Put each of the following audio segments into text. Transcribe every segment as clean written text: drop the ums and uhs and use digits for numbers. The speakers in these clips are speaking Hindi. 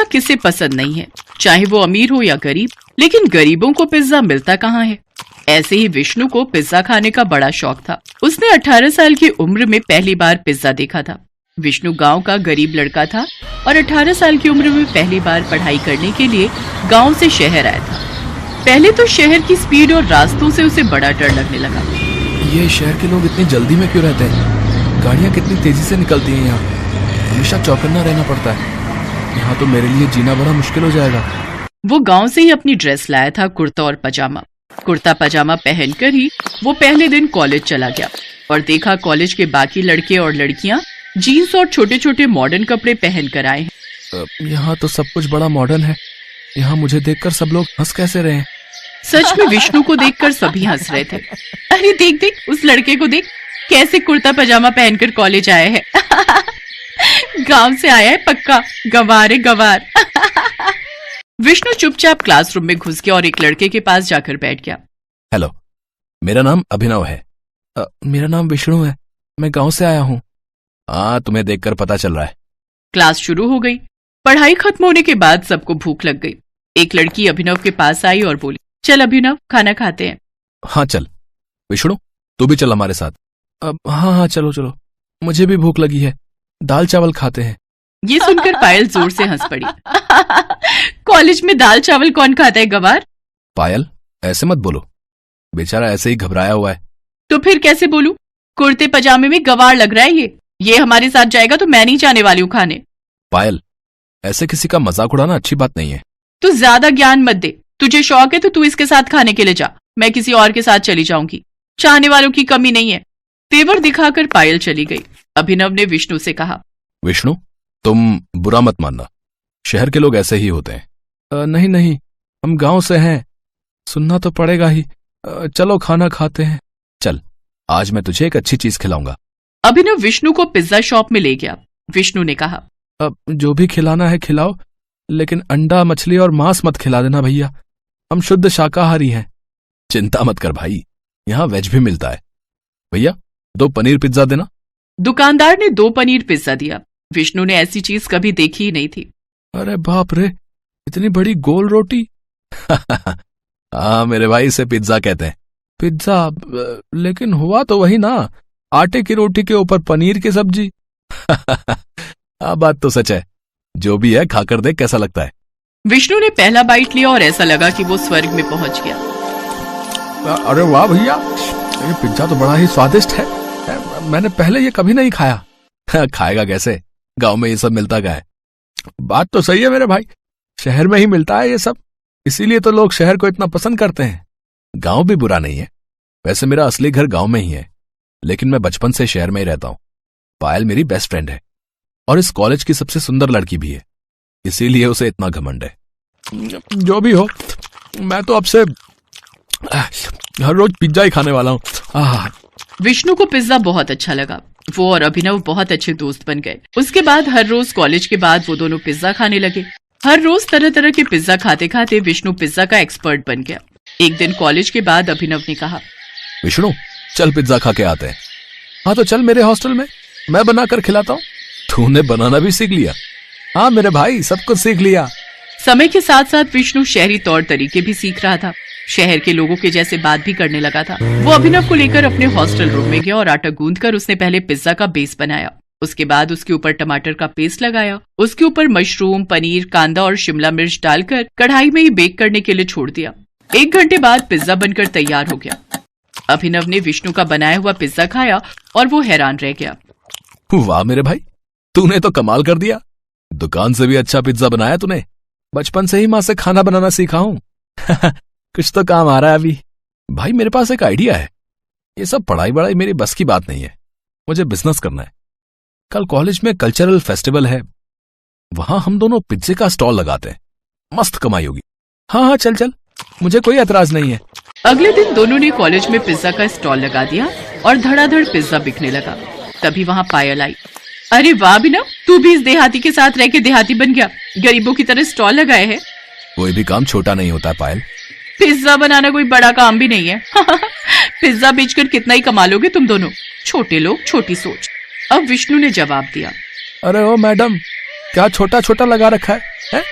पिज्जा किसे पसंद नहीं है, चाहे वो अमीर हो या गरीब। लेकिन गरीबों को पिज्जा मिलता कहाँ है। ऐसे ही विष्णु को पिज्जा खाने का बड़ा शौक था। उसने 18 साल की उम्र में पहली बार पिज्जा देखा था। विष्णु गांव का गरीब लड़का था और 18 साल की उम्र में पहली बार पढ़ाई करने के लिए गांव से शहर आया था। पहले तो शहर की स्पीड और रास्तों से उसे बड़ा डर लगने लगा। ये शहर के लोग इतनी जल्दी में क्यों रहते हैं? गाड़ियाँ कितनी तेजी से निकलती हैं यहाँ। हमेशा चौकन्ना रहना पड़ता है। यहाँ तो मेरे लिए जीना बड़ा मुश्किल हो जाएगा। वो गांव से ही अपनी ड्रेस लाया था, कुर्ता और पजामा। कुर्ता पजामा पहनकर ही वो पहले दिन कॉलेज चला गया और देखा कॉलेज के बाकी लड़के और लड़कियां जीन्स और छोटे छोटे मॉडर्न कपड़े पहन कर आए हैं। यहाँ तो सब कुछ बड़ा मॉडर्न है। यहाँ मुझे देखकर सब लोग हंस कैसे रहे हैं? सच में विष्णु को देखकर सभी हंस रहे थे। अरे देख देख, उस लड़के को देख, कैसे कुर्ता पजामा पहनकर कॉलेज आया है। गांव से आया है पक्का, गंवार है गंवार। विष्णु चुपचाप क्लासरूम में घुस गया और एक लड़के के पास जाकर बैठ गया। हेलो, मेरा नाम अभिनव है। मेरा नाम विष्णु है, मैं गांव से आया हूँ। हाँ, तुम्हें देखकर पता चल रहा है। क्लास शुरू हो गई। पढ़ाई खत्म होने के बाद सबको भूख लग गई। एक लड़की अभिनव के पास आई और बोली, चल अभिनव, खाना खाते हैं। हाँ चल। विष्णु, तू भी चल हमारे साथ। हाँ चलो चलो, मुझे भी भूख लगी है, दाल चावल खाते हैं। ये सुनकर पायल जोर से हंस पड़ी। कॉलेज में दाल चावल कौन खाता है गवार? पायल, ऐसे मत बोलो, बेचारा ऐसे ही घबराया हुआ है। तो फिर कैसे बोलूं? कुर्ते पजामे में गवार लग रहा है ये हमारे साथ जाएगा तो मैं नहीं जाने वाली हूँ खाने। पायल, ऐसे किसी का मजाक उड़ाना अच्छी बात नहीं है। तू ज्यादा ज्ञान मत दे। तुझे शौक है तो तू इसके साथ खाने के लिए जा, मैं किसी और के साथ चली जाऊंगी। चाहने वालों की कमी नहीं है। तेवर दिखाकर पायल चली गई। अभिनव ने विष्णु से कहा, विष्णु, तुम बुरा मत मानना, शहर के लोग ऐसे ही होते हैं। नहीं नहीं, हम गांव से हैं, सुनना तो पड़ेगा ही। चलो खाना खाते हैं। चल, आज मैं तुझे एक अच्छी चीज खिलाऊंगा। अभिनव विष्णु को पिज्जा शॉप में ले गया। विष्णु ने कहा, अब जो भी खिलाना है खिलाओ, लेकिन अंडा, मछली और मांस मत खिला देना भैया, हम शुद्ध शाकाहारी हैं। चिंता मत कर भाई, यहाँ वेज भी मिलता है। भैया 2 पनीर पिज्जा देना। दुकानदार ने 2 पनीर पिज्जा दिया। विष्णु ने ऐसी चीज कभी देखी ही नहीं थी। अरे बाप रे, इतनी बड़ी गोल रोटी। हाँ मेरे भाई, इसे पिज्जा कहते हैं। पिज्जा? लेकिन हुआ तो वही ना, आटे की रोटी के ऊपर पनीर की सब्जी। हाँ बात तो सच है। जो भी है खाकर देख कैसा लगता है। विष्णु ने पहला बाइट लिया और ऐसा लगा कि वो स्वर्ग में पहुंच गया। अरे वाह भैया, ये पिज्जा तो बड़ा ही स्वादिष्ट है। मैंने पहले ये कभी नहीं खाया। खाएगा कैसे, गांव में ये सब मिलता क्या है। बात तो सही है मेरे भाई, शहर में ही मिलता है ये सब, इसीलिए तो लोग शहर को इतना पसंद करते हैं। गांव भी बुरा नहीं है, वैसे मेरा असली घर गांव में ही है, लेकिन मैं बचपन से शहर में ही रहता हूँ। पायल मेरी बेस्ट फ्रेंड है और इस कॉलेज की सबसे सुंदर लड़की भी है, इसीलिए उसे इतना घमंड है। जो भी हो, मैं तो अब से हर रोज पिज्जा ही खाने वाला हूँ। विष्णु को पिज्जा बहुत अच्छा लगा। वो और अभिनव बहुत अच्छे दोस्त बन गए। उसके बाद हर रोज कॉलेज के बाद वो दोनों पिज्जा खाने लगे। हर रोज तरह तरह के पिज्जा खाते खाते विष्णु पिज्जा का एक्सपर्ट बन गया। एक दिन कॉलेज के बाद अभिनव ने कहा, विष्णु चल पिज्जा खा के आते हैं। हाँ तो चल मेरे हॉस्टल में, मैं बनाकर खिलाता हूँ। तूने बनाना भी सीख लिया? हाँ मेरे भाई, सब कुछ सीख लिया। समय के साथ साथ विष्णु शहरी तौर तरीके भी सीख रहा था। शहर के लोगों के जैसे बात भी करने लगा था। वो अभिनव को लेकर अपने हॉस्टल रूम में गया और आटा गूंथकर उसने पहले पिज्जा का बेस बनाया। उसके बाद उसके ऊपर टमाटर का पेस्ट लगाया। उसके ऊपर मशरूम, पनीर, कांदा और शिमला मिर्च डालकर कढ़ाई में ही बेक करने के लिए छोड़ दिया। 1 घंटे बाद पिज्जा बनकर तैयार हो गया। अभिनव ने विष्णु का बनाया हुआ पिज्जा खाया और वो हैरान रह गया। वाह मेरे भाई, तूने तो कमाल कर दिया। दुकान से भी अच्छा पिज्जा बनाया तूने। बचपन से ही माँ से खाना बनाना सीखा हूँ। कुछ तो काम आ रहा है अभी। भाई मेरे पास एक आइडिया है। ये सब पढ़ाई वढ़ाई मेरी बस की बात नहीं है, मुझे बिजनेस करना है। कल कॉलेज में कल्चरल फेस्टिवल है, वहां हम दोनों पिज्जे का स्टॉल लगाते हैं, मस्त कमाई होगी। हाँ चल चल, मुझे कोई एतराज नहीं है। अगले दिन दोनों ने कॉलेज में पिज्जा का स्टॉल लगा दिया और धड़ाधड़ पिज्जा बिकने लगा। तभी वहाँ पायल आई। अरे वाह अभिनव, तू भी इस देहाती के साथ रह के देहाती बन गया, गरीबों की तरह स्टॉल लगाए है। कोई भी काम छोटा नहीं होता पायल। पिज्जा बनाना कोई बड़ा काम भी नहीं है। पिज्जा बेचकर कितना ही कमा लोगे तुम दोनों, छोटे लोग छोटी सोच। अब विष्णु ने जवाब दिया, अरे ओ मैडम, क्या छोटा छोटा लगा रखा है?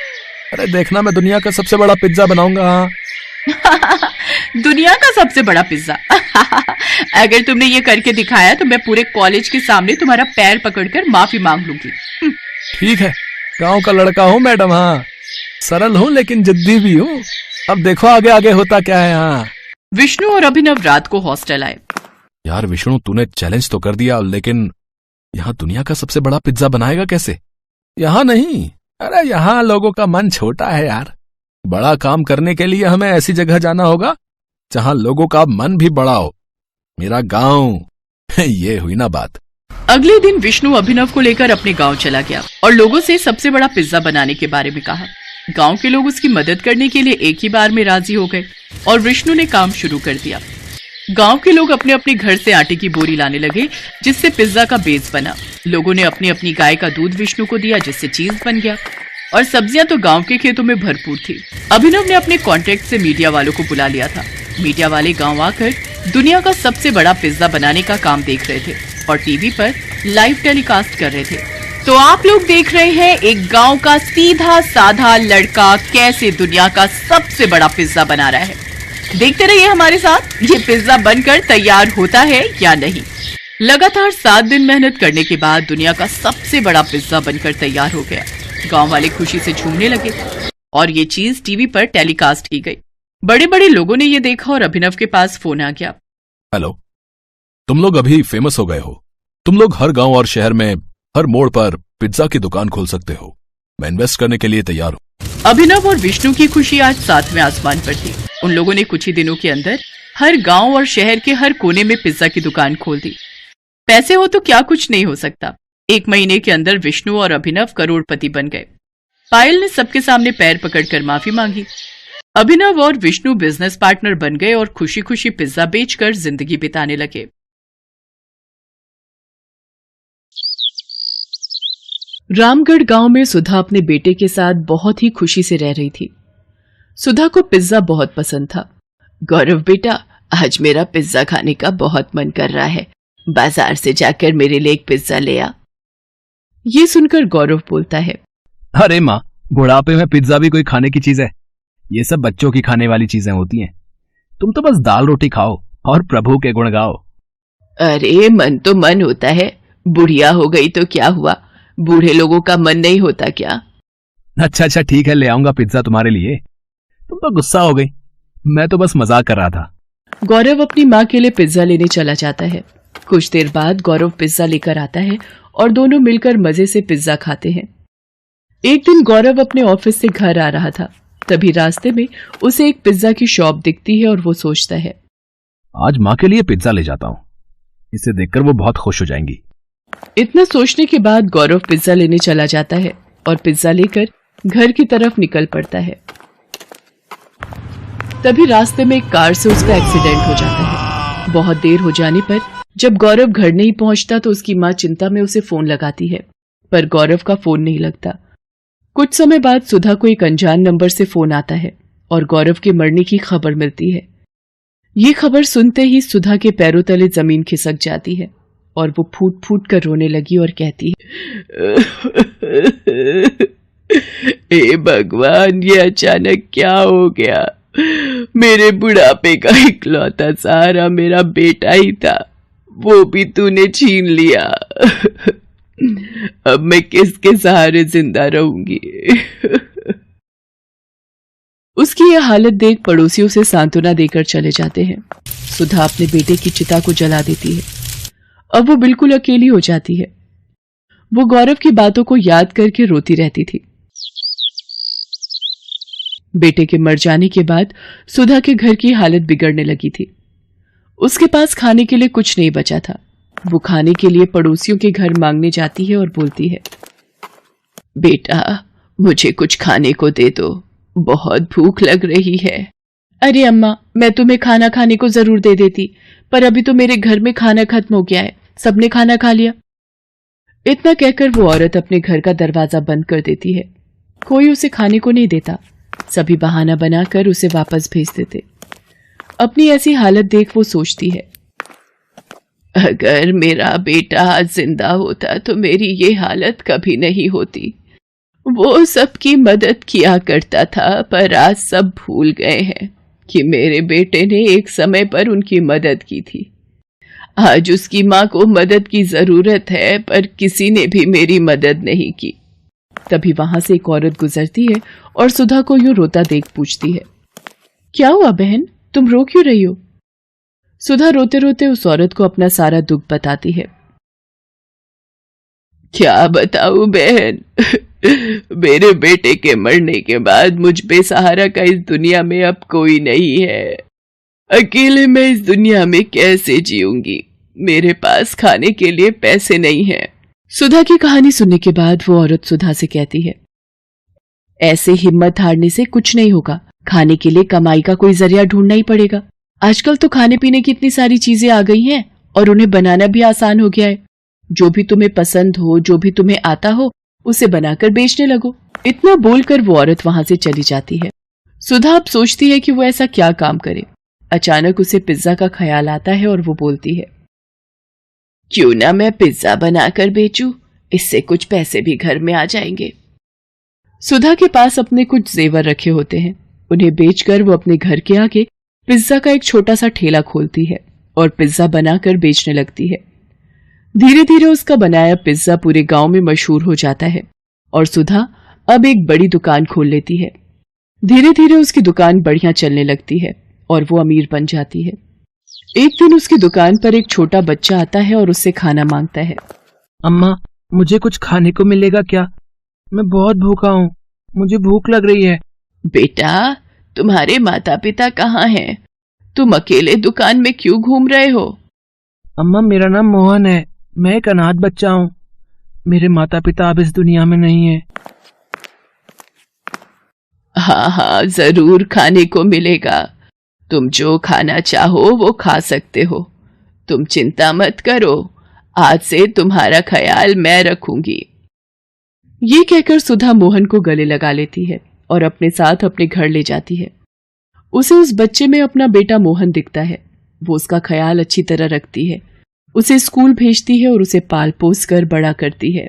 अरे देखना, मैं दुनिया का सबसे बड़ा पिज्जा बनाऊंगा। हाँ। दुनिया का सबसे बड़ा पिज्जा। अगर तुमने ये करके दिखाया तो मैं पूरे कॉलेज के सामने तुम्हारा पैर पकड़कर माफी मांग लूंगी। ठीक है, गांव का लड़का हूँ मैडम। हाँ, सरल हूँ लेकिन जिद्दी भी हूँ। अब देखो आगे आगे होता क्या है। हाँ। विष्णु और अभिनव रात को हॉस्टल आए। यार विष्णु, तूने चैलेंज तो कर दिया, लेकिन यहाँ दुनिया का सबसे बड़ा पिज्जा बनाएगा कैसे? यहाँ नहीं, अरे यहाँ लोगों का मन छोटा है यार। बड़ा काम करने के लिए हमें ऐसी जगह जाना होगा जहाँ लोगों का मन भी बड़ा हो। मेरा गांव। ये हुई ना बात। अगले दिन विष्णु अभिनव को लेकर अपने गांव चला गया और लोगों से सबसे बड़ा पिज्जा बनाने के बारे में कहा। गांव के लोग उसकी मदद करने के लिए एक ही बार में राजी हो गए और विष्णु ने काम शुरू कर दिया। गांव के लोग अपने अपने घर से आटे की बोरी लाने लगे, जिससे पिज्जा का बेस बना। लोगों ने अपनी अपनी गाय का दूध विष्णु को दिया, जिससे चीज बन गया। और सब्जियां तो गांव के खेतों में भरपूर थी। अभिनव ने अपने कॉन्टेक्ट से मीडिया वालों को बुला लिया था। मीडिया वाले गांव आकर दुनिया का सबसे बड़ा पिज्जा बनाने का काम देख रहे थे और टीवी पर लाइव टेलीकास्ट कर रहे थे। तो आप लोग देख रहे हैं एक गांव का सीधा साधा लड़का कैसे दुनिया का सबसे बड़ा पिज्जा बना रहा है। देखते रहिए हमारे साथ, ये पिज्जा बनकर तैयार होता है या नहीं। लगातार 7 दिन मेहनत करने के बाद दुनिया का सबसे बड़ा पिज्जा बनकर तैयार हो गया। गांव वाले खुशी से झूमने लगे और ये चीज टीवी पर टेलीकास्ट की गई। बड़े बड़े लोगों ने ये देखा और अभिनव के पास फोन आ गया। हेलो, तुम लोग अभी फेमस हो गए हो। तुम लोग हर गांव और शहर में हर मोड़ पर पिज्जा की दुकान खोल सकते हो। मैं इन्वेस्ट करने के लिए तैयार हूँ। अभिनव और विष्णु की खुशी आज 7वें आसमान पर थी। उन लोगों ने कुछ ही दिनों के अंदर हर गांव और शहर के हर कोने में पिज्जा की दुकान खोल दी। पैसे हो तो क्या कुछ नहीं हो सकता। 1 महीने के अंदर विष्णु और अभिनव करोड़पति बन गए। पायल ने सबके सामने पैर पकड़कर माफी मांगी। अभिनव और विष्णु बिजनेस पार्टनर बन गए और खुशी खुशी पिज्जा बेचकर जिंदगी बिताने लगे। रामगढ़ गांव में सुधा अपने बेटे के साथ बहुत ही खुशी से रह रही थी। सुधा को पिज्जा बहुत पसंद था। गौरव बेटा, आज मेरा पिज्जा खाने का बहुत मन कर रहा है। बाजार से जाकर मेरे लिए एक पिज्जा ले आ। ये सुनकर गौरव बोलता है, अरे माँ, बुढ़ापे में पिज्जा भी कोई खाने की चीज है? ये सब बच्चों की खाने वाली चीजें होती हैं। तुम तो बस दाल रोटी खाओ और प्रभु के गुण गाओ। अरे मन तो मन होता है, बुढ़िया हो गई तो क्या हुआ, बूढ़े लोगों का मन नहीं होता क्या? अच्छा ठीक है, ले आऊंगा पिज्जा तुम्हारे लिए। तुम तो गुस्सा हो गई, मैं तो बस मजाक कर रहा था। गौरव अपनी माँ के लिए पिज्जा लेने चला जाता है। कुछ देर बाद गौरव पिज्जा लेकर आता है और दोनों मिलकर मजे से पिज्जा खाते हैं। एक दिन गौरव अपने ऑफिस से घर आ रहा था, तभी रास्ते में उसे एक पिज्जा की शॉप दिखती है और वो सोचता है, आज माँ के लिए पिज्जा ले जाता हूँ, इसे देखकर वो बहुत खुश हो जाएंगी। इतना सोचने के बाद गौरव पिज्जा लेने चला जाता है और पिज्जा लेकर घर की तरफ निकल पड़ता है। तभी रास्ते में एक कार से उसका एक्सीडेंट हो जाता है। बहुत देर हो जाने पर जब गौरव घर नहीं पहुंचता तो उसकी माँ चिंता में उसे फोन लगाती है, पर गौरव का फोन नहीं लगता। कुछ समय बाद सुधा को एक अनजान नंबर से फोन आता है और गौरव के मरने की खबर मिलती है। ये खबर सुनते ही सुधा के पैरों तले जमीन खिसक जाती है और वो फूट फूट कर रोने लगी और कहती है, हे भगवान, ये अचानक क्या हो गया? मेरे बुढ़ापे का इकलौता सहारा मेरा बेटा ही था, वो भी तूने छीन लिया। अब मैं किसके सहारे जिंदा रहूंगी? उसकी यह हालत देख पड़ोसियों से सांत्वना देकर चले जाते हैं। सुधा अपने बेटे की चिता को जला देती है। अब वो बिल्कुल अकेली हो जाती है। वो गौरव की बातों को याद करके रोती रहती थी। बेटे के मर जाने के बाद सुधा के घर की हालत बिगड़ने लगी थी। उसके पास खाने के लिए कुछ नहीं बचा था। वो खाने के लिए पड़ोसियों के घर मांगने जाती है और बोलती है, बेटा मुझे कुछ खाने को दे दो, बहुत भूख लग रही है। अरे अम्मा, मैं तुम्हें खाना खाने को जरूर दे देती, पर अभी तो मेरे घर में खाना खत्म हो गया है, सबने खाना खा लिया। इतना कहकर वो औरत अपने घर का दरवाजा बंद कर देती है। कोई उसे खाने को नहीं देता। सभी बहाना बनाकर उसे वापस भेज देते। अपनी ऐसी हालत देख वो सोचती है, अगर मेरा बेटा आज जिंदा होता तो मेरी ये हालत कभी नहीं होती। वो सबकी मदद किया करता था, पर आज सब भूल गए हैं कि मेरे बेटे ने एक समय पर उनकी मदद की थी। आज उसकी माँ को मदद की जरूरत है, पर किसी ने भी मेरी मदद नहीं की। तभी वहां से एक औरत गुजरती है और सुधा को यूं रोता देख पूछती है, क्या हुआ बहन, तुम रो क्यों रही हो? सुधा रोते रोते उस औरत को अपना सारा दुख बताती है। क्या बताऊं बहन, मेरे बेटे के मरने के बाद मुझ बेसहारा का इस दुनिया में अब कोई नहीं है। अकेले मैं इस दुनिया में कैसे जीऊंगी? मेरे पास खाने के लिए पैसे नहीं हैं। सुधा की कहानी सुनने के बाद वो औरत सुधा से कहती है, ऐसे हिम्मत हारने से कुछ नहीं होगा। खाने के लिए कमाई का कोई जरिया ढूंढना ही पड़ेगा। आजकल तो खाने पीने की इतनी सारी चीजें आ गई हैं और उन्हें बनाना भी आसान हो गया है। जो भी तुम्हें पसंद हो, जो भी तुम्हें आता हो, उसे बनाकर बेचने लगो। इतना बोलकर वो औरत वहां से चली जाती है। सुधा अब सोचती है कि वो ऐसा क्या काम करे। अचानक उसे पिज्जा का ख्याल आता है और वो बोलती है, क्यों ना मैं पिज्जा बनाकर बेचूं, इससे कुछ पैसे भी घर में आ जाएंगे। सुधा के पास अपने कुछ जेवर रखे होते हैं। उन्हें बेचकर वो अपने घर के आगे पिज्जा का एक छोटा सा ठेला खोलती है और पिज्जा बनाकर बेचने लगती है। धीरे धीरे उसका बनाया पिज्जा पूरे गांव में मशहूर हो जाता है और सुधा अब एक बड़ी दुकान खोल लेती है। धीरे धीरे उसकी दुकान बढ़िया चलने लगती है और वो अमीर बन जाती है। एक दिन उसकी दुकान पर एक छोटा बच्चा आता है और उससे खाना मांगता है। अम्मा, मुझे कुछ खाने को मिलेगा क्या? मैं बहुत भूखा हूँ, मुझे भूख लग रही है। बेटा, तुम्हारे माता पिता कहाँ हैं? तुम अकेले दुकान में क्यों घूम रहे हो? अम्मा, मेरा नाम मोहन है, मैं एक अनाथ बच्चा हूँ। मेरे माता पिता अब इस दुनिया में नहीं है। हाँ हाँ, जरूर खाने को मिलेगा। तुम जो खाना चाहो वो खा सकते हो। तुम चिंता मत करो, आज से तुम्हारा ख्याल मैं रखूंगी। ये कहकर सुधा मोहन को गले लगा लेती है और अपने साथ अपने घर ले जाती है। उसे उस बच्चे में अपना बेटा मोहन दिखता है। वो उसका ख्याल अच्छी तरह रखती है, उसे स्कूल भेजती है और उसे पाल पोस कर बड़ा करती है।